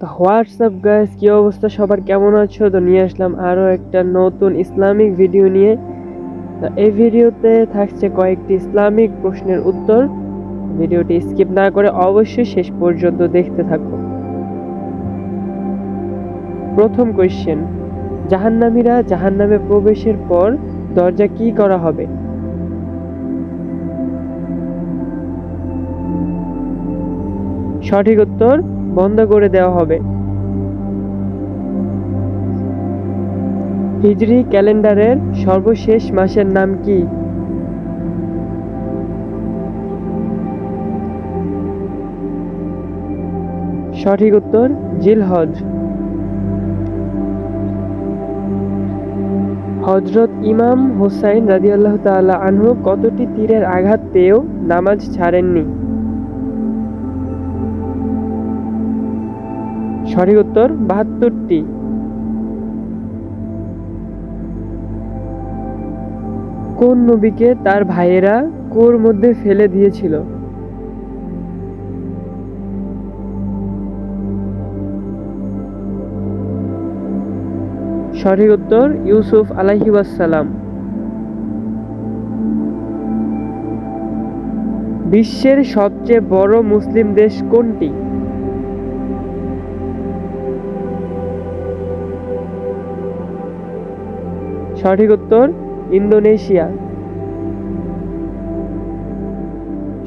তো WhatsApp guys, কি অবস্থা সবার, কেমন আছো? তো নিয়ে আসলাম আরো একটা নতুন ইসলামিক ভিডিও নিয়ে। তো এই ভিডিওতে থাকছে কয়েকটি ইসলামিক প্রশ্নের উত্তর। ভিডিওটি স্কিপ না করে অবশ্যই শেষ পর্যন্ত দেখতে থাকো। প্রথম কোয়েশ্চেন, জাহান্নামীরা জাহান্নামে প্রবেশের পর দরজা কি করা হবে? সঠিক উত্তর, বন্ধ করে দেওয়া হবে। হিজরি ক্যালেন্ডারের সর্বশেষ মাসের নাম কি? সঠিক উত্তর, জিলহজ। হযরত ইমাম হুসাইন রাদিয়াল্লাহু তাআলা আনহু কতটি তীরের আঘাত পেয়েও নামাজ ছাড়েননি? সঠিক উত্তর, ৭২টি। কোন নবীকে তার ভাইয়েরা কুয়োর মধ্যে ফেলে দিয়েছিল? সঠিক উত্তর, ইউসুফ আলাইহিওয়াসসালাম। বিশ্বের সবচেয়ে বড় মুসলিম দেশ কোনটি? সঠিক উত্তর, ইন্দোনেশিয়া।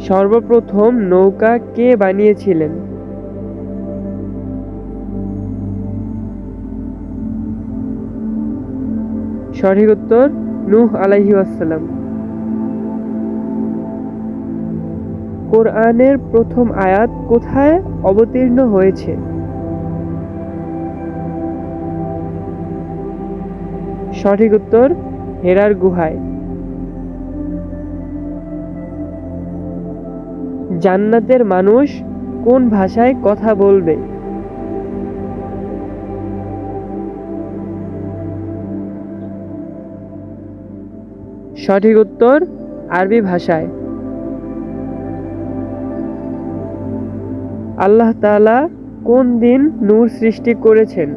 সর্বপ্রথম নৌকা কে বানিয়েছিলেন? সঠিক উত্তর, নূহ আলাইহিওয়াসসালাম। কোরআনের প্রথম আয়াত কোথায় অবতীর্ণ হয়েছে? সঠিক উত্তর, হেরার গুহায়। জান্নাতের মানুষ কোন ভাষায় কথা বলবে? সঠিক উত্তর, আরবি ভাষায়। আল্লাহ তাআলা কোন দিন নূর সৃষ্টি করেছেন?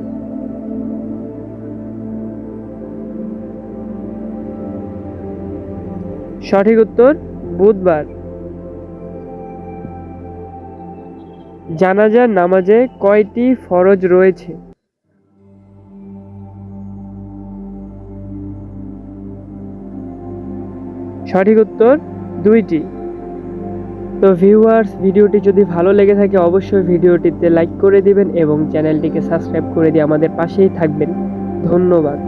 সঠিক উত্তর, বুধবার। জানাজার নামাজে কয়টি ফরজ রয়েছে? সঠিক উত্তর, 2টি। তো ভিউয়ার্স, ভিডিওটি যদি ভালো লেগে থাকে অবশ্যই ভিডিওটিতে লাইক করে দিবেন এবং চ্যানেলটিকে সাবস্ক্রাইব করে দিয়ে আমাদের পাশেই থাকবেন। ধন্যবাদ।